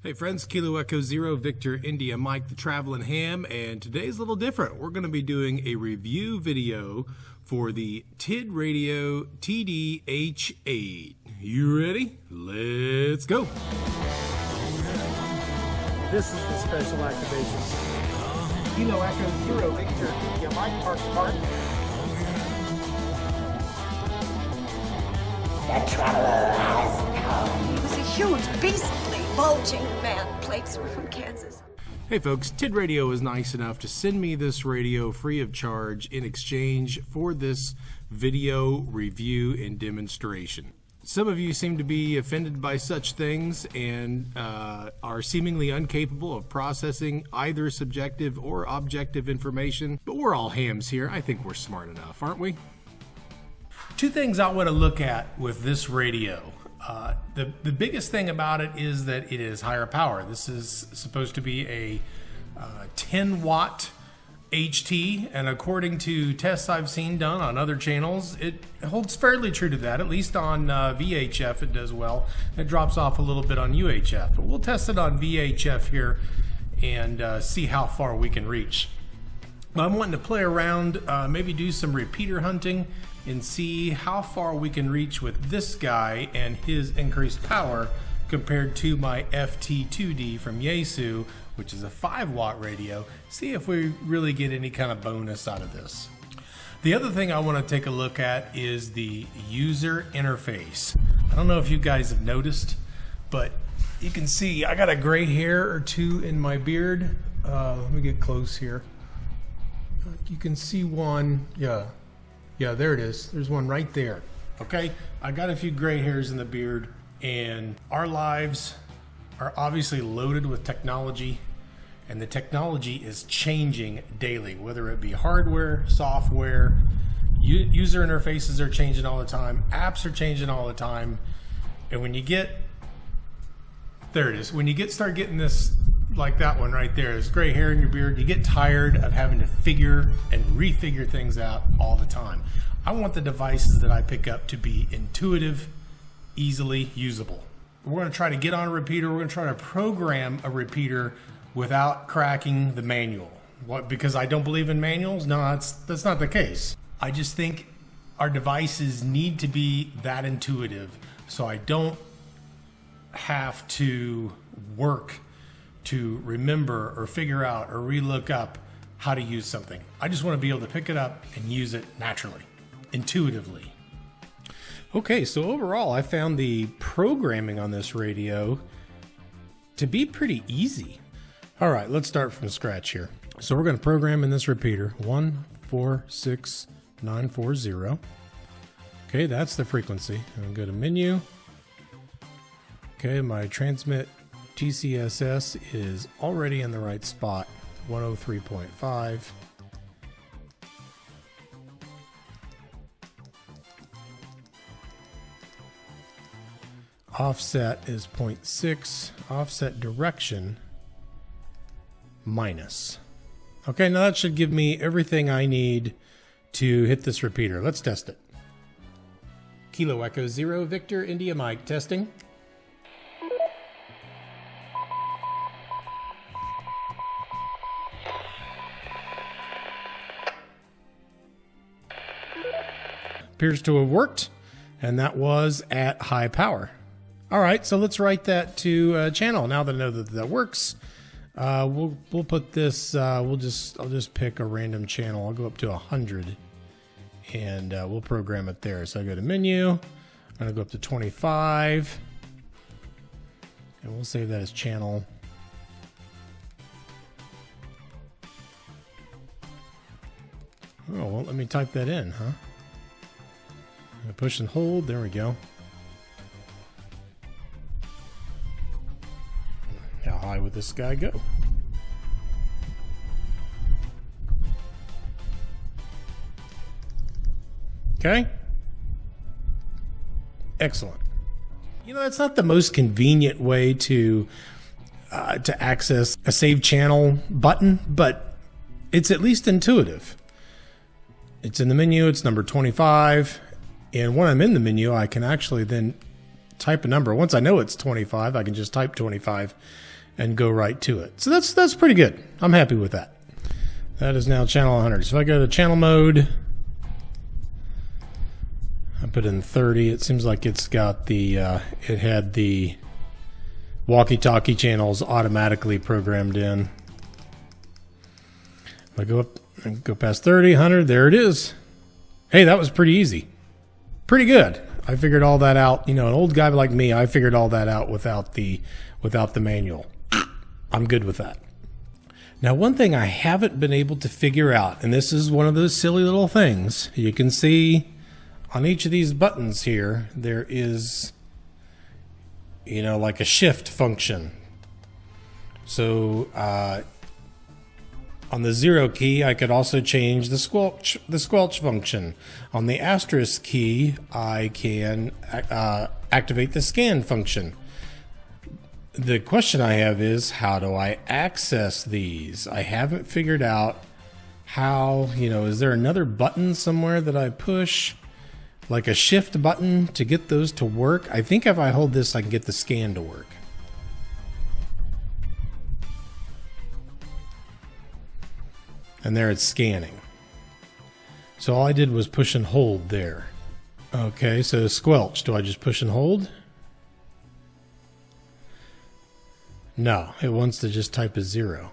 Hey friends, Kilo Echo Zero Victor India Mike the Traveling Ham, and today's a little different. We're going to be doing a review video for the TIDRADIO TD-H8. You ready? Let's go. This is the special activation. Kilo Echo Zero Victor India Mike Park. The traveler has come. He was a huge, beastly, bulging man. Plates were from Kansas. Hey folks, TID Radio is nice enough to send me this radio free of charge in exchange for this video review and demonstration. Some of you seem to be offended by such things and are seemingly incapable of processing either subjective or objective information, but we're all hams here. I think we're smart enough, aren't we? Two things I want to look at with this radio. The biggest thing about it is that it is higher power. This is supposed to be a 10 watt HT, and according to tests I've seen done on other channels, it holds fairly true to that. At least on VHF it does well. It drops off a little bit on UHF, but we'll test it on VHF here and see how far we can reach. I'm wanting to play around, maybe do some repeater hunting and see how far we can reach with this guy and his increased power compared to my FT2D from Yaesu, which is a 5 watt radio. See if we really get any kind of bonus out of this. The other thing I want to take a look at is the user interface. I don't know if you guys have noticed, but you can see I got a gray hair or two in my beard. Let me get close here. You can see one, yeah, there it is. There's one right there. Okay, I got a few gray hairs in the beard, and our lives are obviously loaded with technology, and the technology is changing daily, whether it be hardware, software, user interfaces are changing all the time, apps are changing all the time, and when you get, there it is, when you start getting this, like that one right there, is gray hair in your beard, you get tired of having to figure and refigure things out all the time. I want the devices that I pick up to be intuitive, easily usable. We're going to try to get on a repeater. We're going to try to program a repeater without cracking the manual. What? Because I don't believe in manuals? No, that's not the case. I just think our devices need to be that intuitive, so I don't have to work to remember or figure out or relook up how to use something. I just want to be able to pick it up and use it naturally, intuitively. Okay, so overall I found the programming on this radio to be pretty easy. All right, let's start from scratch here. So we're going to program in this repeater 146940. Okay, that's the frequency. I'm going to go to menu. Okay, my transmit TCSS is already in the right spot, 103.5. Offset is 0.6. Offset direction minus. Okay, now that should give me everything I need to hit this repeater. Let's test it. Kilo Echo Zero Victor India Mike testing. Appears to have worked, and that was at high power. All right, so let's write that to channel. Now that I know that that works, we'll put this. I'll just pick a random channel. I'll go up to 100, and we'll program it there. So I go to menu. I'm gonna go up to 25, and we'll save that as channel. Oh, well, let me type that in, huh? Push and hold, there we go. How high would this guy go? Okay. Excellent. You know, that's not the most convenient way to access a save channel button, but it's at least intuitive. It's in the menu, it's number 25. And when I'm in the menu, I can actually then type a number. Once I know it's 25, I can just type 25 and go right to it. So that's pretty good. I'm happy with that. That is now channel 100. So if I go to channel mode, I put in 30. It seems like it's got the, it had the walkie-talkie channels automatically programmed in. If I go up and go past 30, 100, there it is. Hey, that was pretty easy. Pretty good. I figured all that out. You know, an old guy like me, I figured all that out without the manual. I'm good with that. Now, one thing I haven't been able to figure out, and this is one of those silly little things, you can see on each of these buttons here, there is, you know, like a shift function. So on the 0 key, I could also change the squelch function. On the asterisk key, I can activate the scan function. The question I have is, how do I access these? I haven't figured out how, you know, is there another button somewhere that I push? Like a shift button to get those to work? I think if I hold this, I can get the scan to work. And there it's scanning. So all I did was push and hold there. Okay, so squelch, do I just push and hold? No, it wants to just type a 0.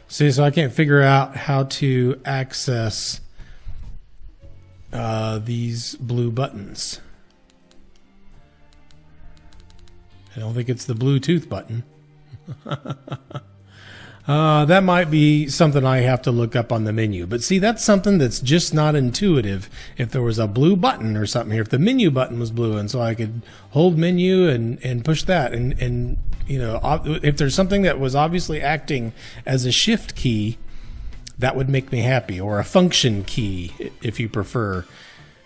See, so I can't figure out how to access these blue buttons. I don't think it's the Bluetooth button. That might be something I have to look up on the menu. But see, that's something that's just not intuitive. If there was a blue button or something here, if the menu button was blue, and so I could hold menu and push that, and you know, if there's something that was obviously acting as a shift key, that would make me happy, or a function key, if you prefer.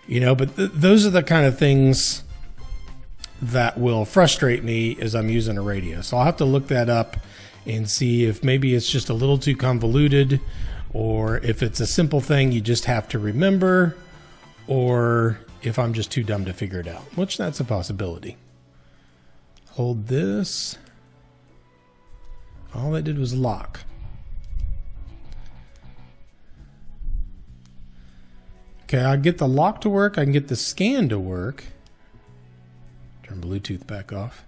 You know, but those are the kind of things that will frustrate me as I'm using a radio. So I'll have to look that up and see if maybe it's just a little too convoluted, or if it's a simple thing you just have to remember, or if I'm just too dumb to figure it out, which that's a possibility. Hold this. All that did was lock. Okay, I get the lock to work. I can get the scan to work. Turn Bluetooth back off.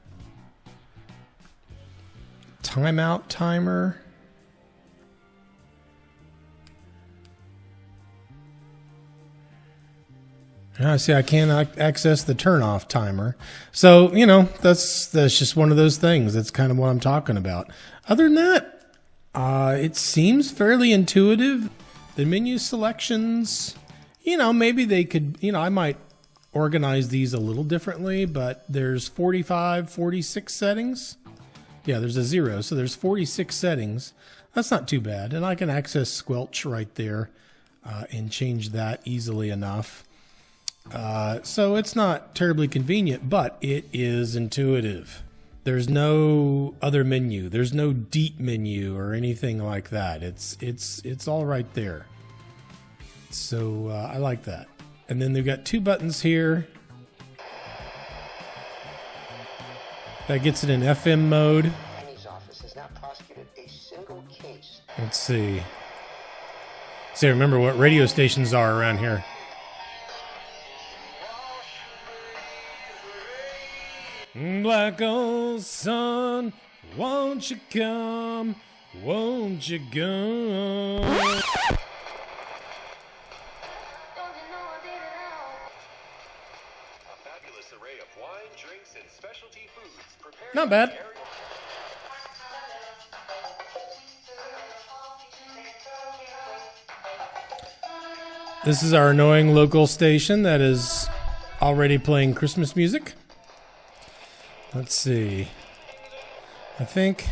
Timeout timer. I see I can't access the turn off timer. So, you know, that's just one of those things. That's kind of what I'm talking about. Other than that, it seems fairly intuitive. The menu selections, you know, maybe they could, you know, I might organize these a little differently, but there's 45, 46 settings. Yeah, there's a 0, so there's 46 settings. That's not too bad. And I can access squelch right there and change that easily enough. So it's not terribly convenient, but it is intuitive. There's no other menu. There's no deep menu or anything like that. It's all right there. So I like that. And then they've got 2 buttons here. That gets it in FM mode. Let's see. See, remember what radio stations are around here. Black old sun, won't you come? Won't you go? Not bad. This is our annoying local station that is already playing Christmas music. Let's see. I think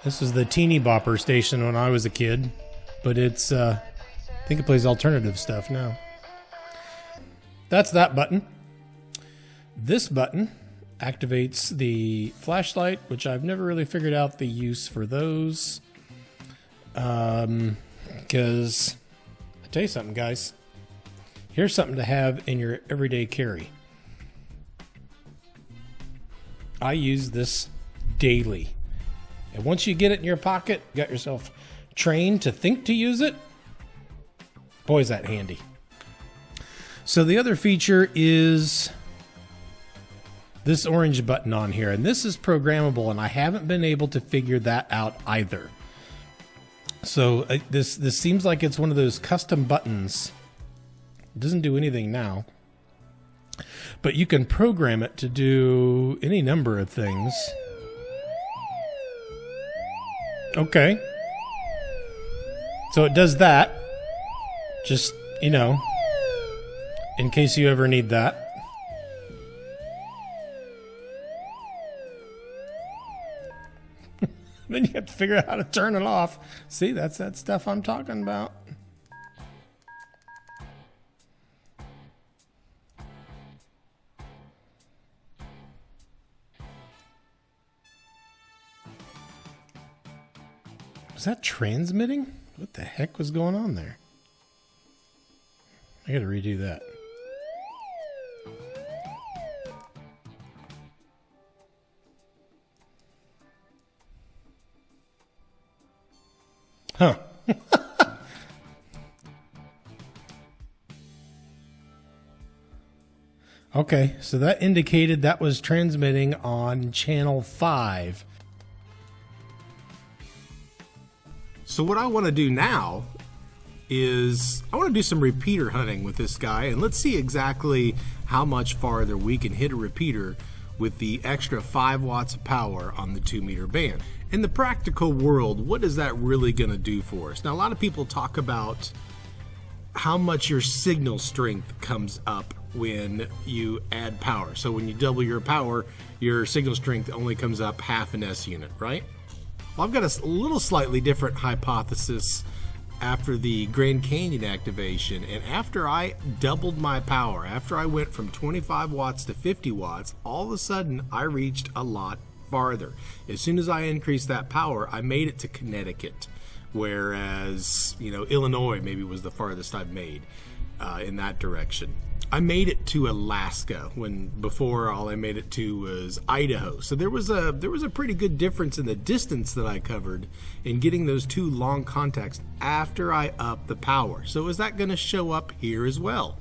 this was the Teeny Bopper station when I was a kid, but it's I think it plays alternative stuff now. That's that button. This button activates the flashlight, which I've never really figured out the use for those, because I Tell you something, guys. Here's something to have in your everyday carry. I use this daily. And once you get it in your pocket, you got yourself trained to think to use it, boy, is that handy. So the other feature is this orange button on here, and this is programmable, and I haven't been able to figure that out either. So this seems like it's one of those custom buttons. It doesn't do anything now, but you can program it to do any number of things. Okay. So it does that. Just, you know, in case you ever need that. Then you have to figure out how to turn it off. See, that's that stuff I'm talking about. Was that transmitting? What the heck was going on there? I gotta redo that. Huh. Okay, so that indicated that was transmitting on channel 5. So what I want to do now is I want to do some repeater hunting with this guy, and let's see exactly how much farther we can hit a repeater with the extra 5 watts of power on the 2-meter band. In the practical world, what is that really going to do for us? Now, a lot of people talk about how much your signal strength comes up when you add power. So when you double your power, your signal strength only comes up half an S unit, right? Well, I've got a little slightly different hypothesis after the Grand Canyon activation, and after I doubled my power, after I went from 25 watts to 50 watts, all of a sudden I reached a lot farther. As soon as I increased that power, I made it to Connecticut, whereas, you know, Illinois maybe was the farthest I've made in that direction. I made it to Alaska when before all I made it to was Idaho. So there was a pretty good difference in the distance that I covered in getting those 2 long contacts after I upped the power. So is that going to show up here as well?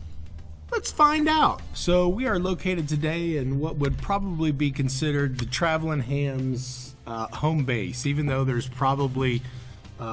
Let's find out. So we are located today in what would probably be considered the Travelin' Ham's home base, even though there's probably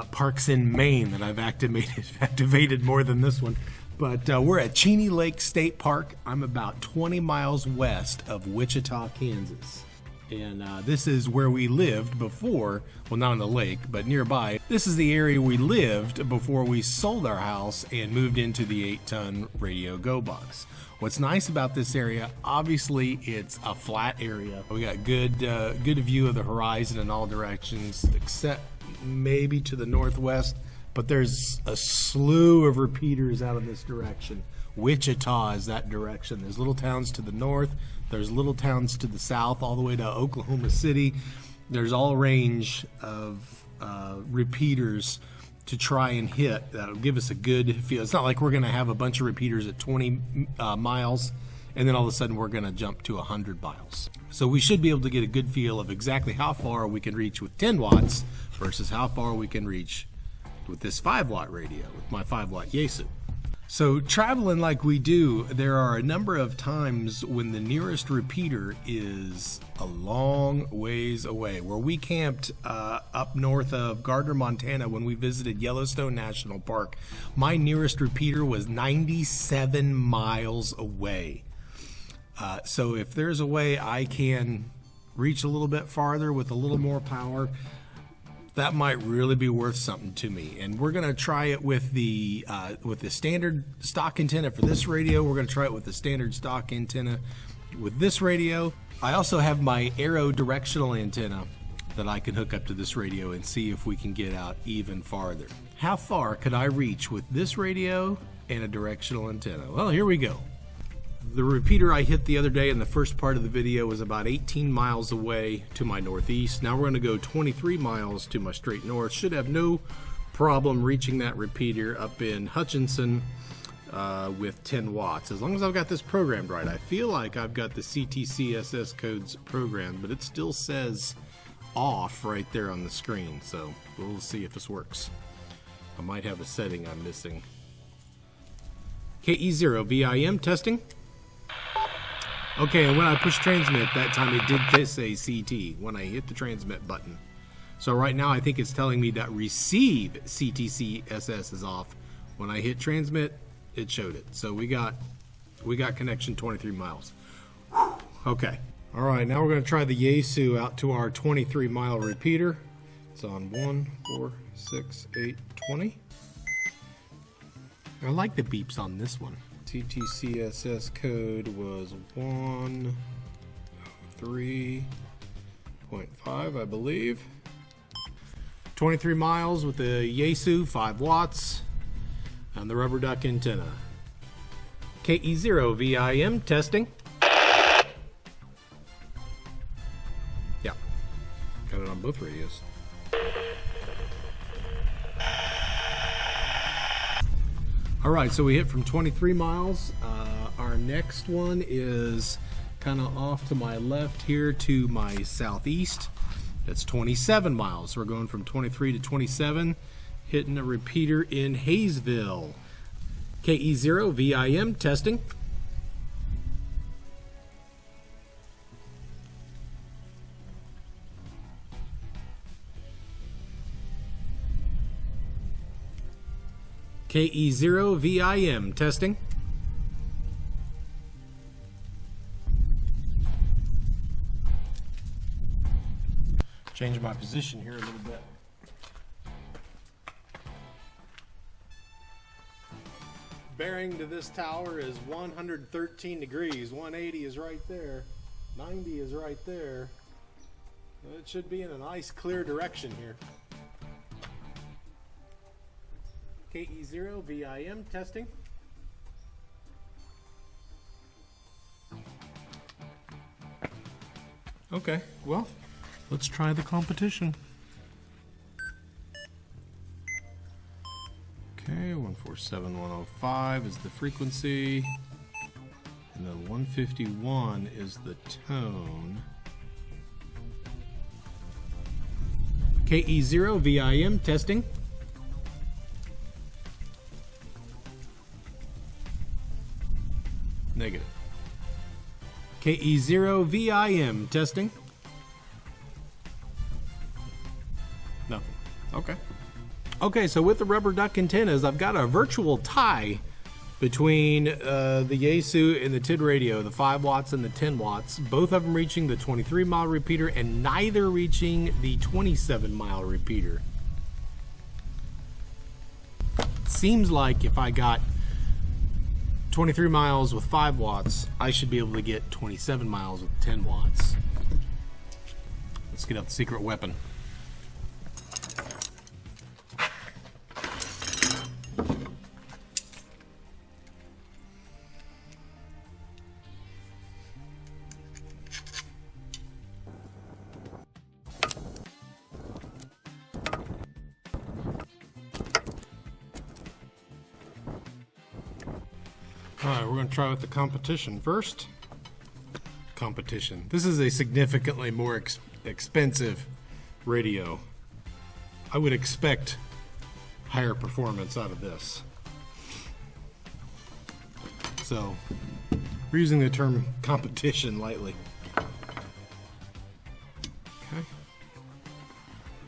parks in Maine that I've activated more than this one. But we're at Cheney Lake State Park. I'm about 20 miles west of Wichita, Kansas. And this is where we lived before, well, not on the lake, but nearby. This is the area we lived before we sold our house and moved into the 8-ton Radio Go box. What's nice about this area, obviously it's a flat area. We got good view of the horizon in all directions, except maybe to the northwest. But there's a slew of repeaters out in this direction. Wichita is that direction. There's little towns to the north. There's little towns to the south, all the way to Oklahoma City. There's all a range of repeaters to try and hit. That'll give us a good feel. It's not like we're going to have a bunch of repeaters at 20 miles, and then all of a sudden we're going to jump to 100 miles. So we should be able to get a good feel of exactly how far we can reach with 10 watts versus how far we can reach with this 5-watt radio, with my 5-watt Yaesu. So traveling like we do, there are a number of times when the nearest repeater is a long ways away. Where we camped up north of Gardner, Montana, when we visited Yellowstone National Park, my nearest repeater was 97 miles away. So if there's a way I can reach a little bit farther with a little more power, that might really be worth something to me. And we're gonna try it with the standard stock antenna for this radio. We're gonna try it with the standard stock antenna with this radio. I also have my Arrow directional antenna that I can hook up to this radio and see if we can get out even farther. How far could I reach with this radio and a directional antenna? Well, here we go. The repeater I hit the other day in the first part of the video was about 18 miles away to my northeast. Now we're going to go 23 miles to my straight north. Should have no problem reaching that repeater up in Hutchinson with 10 watts. As long as I've got this programmed right, I feel like I've got the CTCSS codes programmed, but it still says off right there on the screen. So we'll see if this works. I might have a setting I'm missing. KE0 VIM testing. Okay, and when I push transmit, that time it did say CT when I hit the transmit button. So right now I think it's telling me that receive CTCSS is off. When I hit transmit, it showed it. So we got connection 23 miles. Whew. Okay. All right, now we're going to try the Yaesu out to our 23-mile repeater. It's on 1, 4, 6, 8, 20. I like the beeps on this one. TTCSS code was 103.5, I believe. 23 miles with the Yaesu, 5 watts, and the rubber duck antenna. KE0 VIM testing. Yeah, got it on both radios. All right, so we hit from 23 miles. Our next one is kind of off to my left here to my southeast. That's 27 miles. So we're going from 23 to 27, hitting a repeater in Hayesville. KE0 VIM testing. KE0 VIM testing. Change my position here a little bit. Bearing to this tower is 113 degrees. 180 is right there. 90 is right there. It should be in a nice clear direction here. KE0 VIM testing. Okay, well, let's try the competition. Okay, 147.105 is the frequency, and then 151 is the tone. KE0 VIM testing. Negative. KE0 VIM testing. Nothing. Okay. Okay, so with the rubber duck antennas, I've got a virtual tie between the Yaesu and the TID radio, the 5 watts and the 10 watts, both of them reaching the 23-mile repeater and neither reaching the 27-mile repeater. Seems like if I got 23 miles with 5 watts, I should be able to get 27 miles with 10 watts. Let's get out the secret weapon. Alright, we're going to try with the competition first. Competition. This is a significantly more expensive radio. I would expect higher performance out of this. So, we're using the term competition lightly. Okay.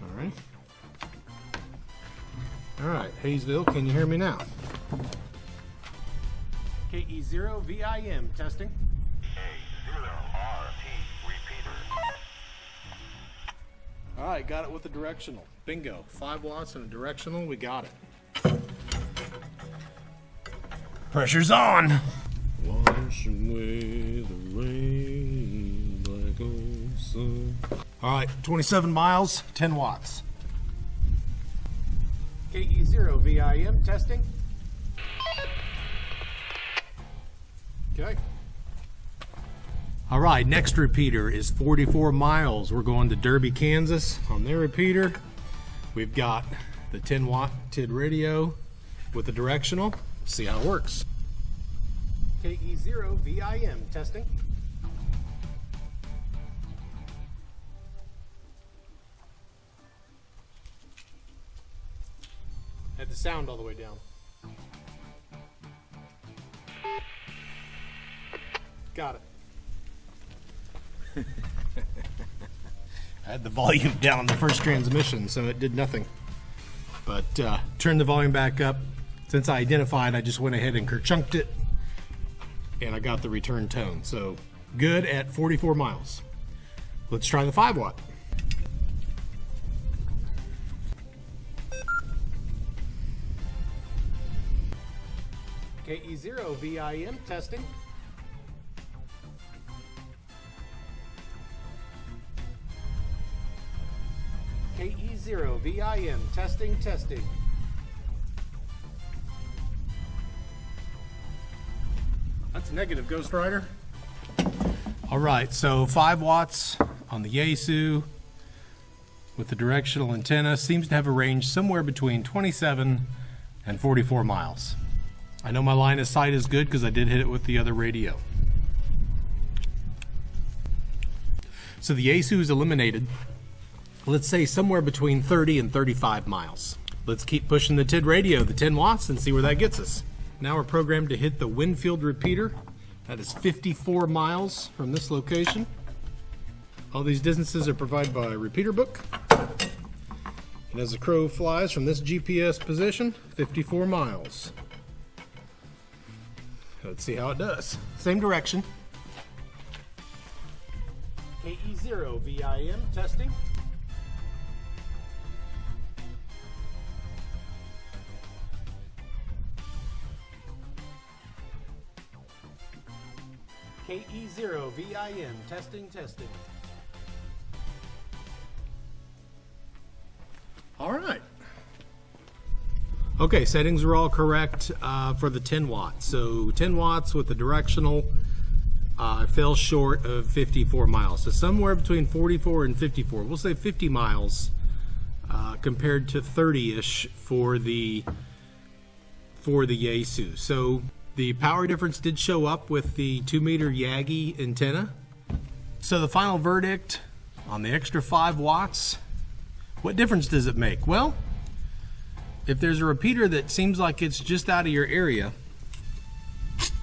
Alright. Alright, Hayesville, can you hear me now? KE0 VIM testing. K0RP repeater. Alright, got it with the directional. Bingo. 5 watts and a directional, we got it. Pressure's on! Wash away the rain like old sun. Alright, 27 miles, 10 watts. KE0 VIM testing. Okay. All right, next repeater is 44 miles. We're going to Derby, Kansas on their repeater. We've got the 10-watt TID radio with the directional. See how it works. KE0 VIM testing. Had the sound all the way down. Got it. I had the volume down on the first transmission, so it did nothing. But turned the volume back up. Since I identified, I just went ahead and kerchunked it, and I got the return tone. So good at 44 miles. Let's try the 5-watt. KE0 VIM testing. KE0 VIM testing. That's negative, Ghost Rider. All right, so 5 watts on the Yaesu with the directional antenna seems to have a range somewhere between 27 and 44 miles. I know my line of sight is good because I did hit it with the other radio. So the Yaesu is eliminated, let's say somewhere between 30 and 35 miles. Let's keep pushing the TID radio, the 10 watts, and see where that gets us. Now we're programmed to hit the Winfield repeater. That is 54 miles from this location. All these distances are provided by Repeater Book. And as the crow flies from this GPS position, 54 miles. Let's see how it does. Same direction. KE0 VIM testing. KE0 VIM testing. All right. Okay, settings are all correct for the 10 watts. So 10 watts with the directional fell short of 54 miles. So somewhere between 44 and 54. We'll say 50 miles compared to 30-ish for the Yaesu. So the power difference did show up with the 2-meter Yagi antenna. So the final verdict on the extra 5 watts, what difference does it make? Well, if there's a repeater that seems like it's just out of your area,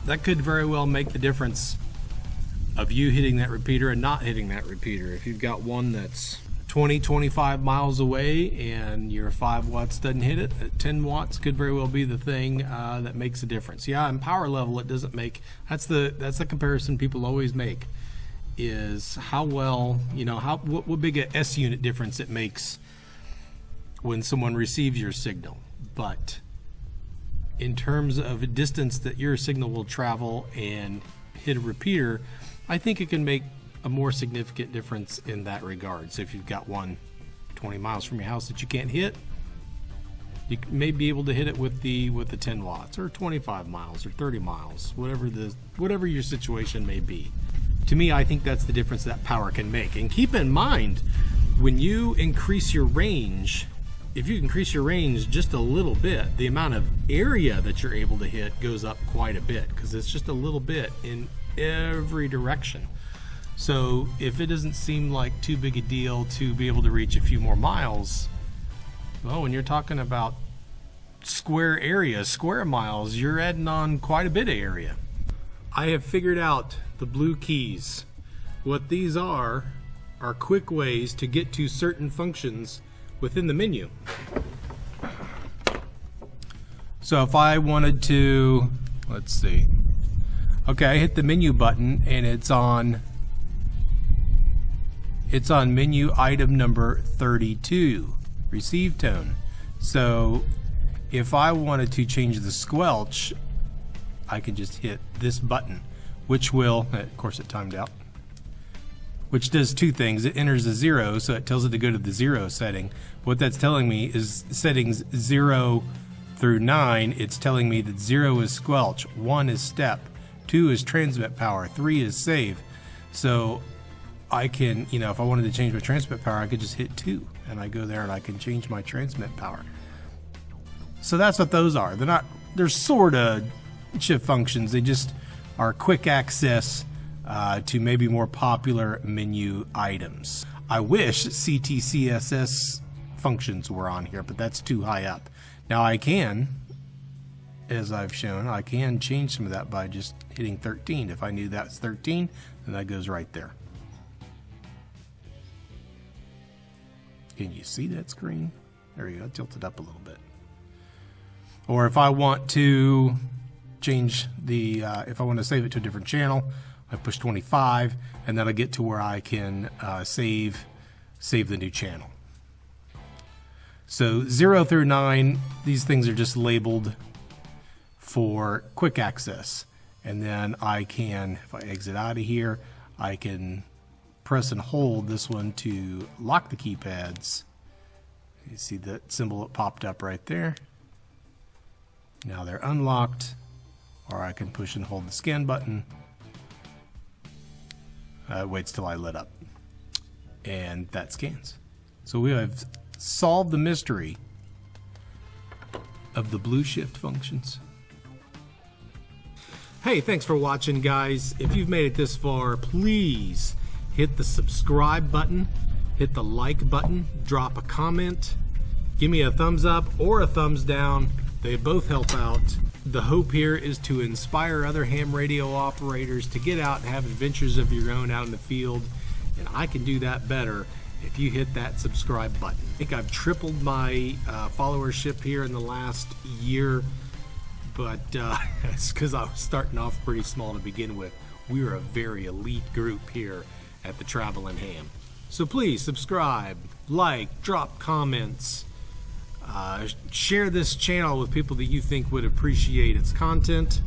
that could very well make the difference of you hitting that repeater and not hitting that repeater. If you've got one that's 20, 25 miles away and your 5 watts doesn't hit it, 10 watts could very well be the thing that makes a difference. Yeah, in power level it doesn't make, that's the comparison people always make, is how well, what big a S unit difference it makes when someone receives your signal. But in terms of a distance that your signal will travel and hit a repeater, I think it can make a more significant difference in that regard. So if you've got one 20 miles from your house that you can't hit, you may be able to hit it with the 10 watts, or 25 miles or 30 miles, whatever your situation may be. To me, I think that's the difference that power can make. And keep in mind, when you increase your range, if you increase your range just a little bit, the amount of area that you're able to hit goes up quite a bit, because it's just a little bit in every direction. So if it doesn't seem like too big a deal to be able to reach a few more miles, well, when you're talking about square area, square miles, you're adding on quite a bit of area. I have figured out the blue keys. What these are quick ways to get to certain functions within the menu. So if I wanted to, let's see. Okay, I hit the menu button and it's on menu item number 32, receive tone. So if I wanted to change the squelch, I can just hit this button, which will, of course it timed out, which does two things. It enters a 0, so it tells it to go to the 0 setting. What that's telling me is settings 0 through 9, it's telling me that 0 is squelch, 1 is step, 2 is transmit power, 3 is save. So I can, if I wanted to change my transmit power, I could just hit 2, and I go there and I can change my transmit power. So that's what those are. They're sort of shift functions. They just are quick access to maybe more popular menu items. I wish CTCSS functions were on here, but that's too high up. Now I can, as I've shown, I can change some of that by just hitting 13. If I knew that's 13, then that goes right there. Can you see that screen? There you go, tilt it up a little bit. Or if I want to change the, if I want to save it to a different channel, I push 25, and then I get to where I can save the new channel. So 0 through 9, these things are just labeled for quick access. And then I can, if I exit out of here, I can press and hold this one to lock the keypads. You see that symbol that popped up right there. Now they're unlocked, or I can push and hold the scan button. It waits till I lit up, and that scans. So we have solved the mystery of the blue shift functions. Hey, thanks for watching, guys. If you've made it this far, please hit the subscribe button, hit the like button, drop a comment, give me a thumbs up or a thumbs down. They both help out. The hope here is to inspire other ham radio operators to get out and have adventures of your own out in the field, and I can do that better if you hit that subscribe button. I think I've tripled my followership here in the last year, but it's because I was starting off pretty small to begin with. We're a very elite group here at the Traveling Ham. So please subscribe, like, drop comments, share this channel with people that you think would appreciate its content.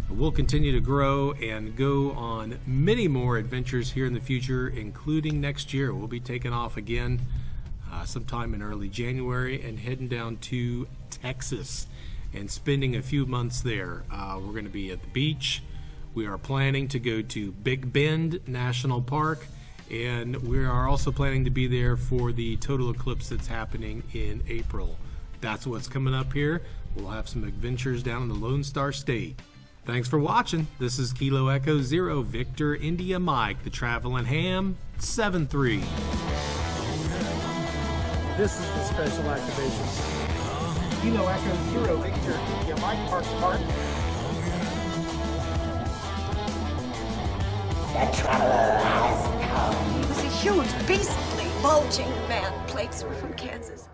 We'll continue to grow and go on many more adventures here in the future, including next year. We'll be taking off again sometime in early January and heading down to Texas and spending a few months there. We're going to be at the beach. We are planning to go to Big Bend National Park, and we are also planning to be there for the total eclipse that's happening in April. That's what's coming up here. We'll have some adventures down in the Lone Star State. Thanks for watching. This is Kilo Echo Zero Victor India Mike, the Traveling Ham 7-3. This is the special activation. Kilo Echo Zero Victor India Mike Park. The traveler has come. He was a huge, beastly, bulging man. Plates were from Kansas.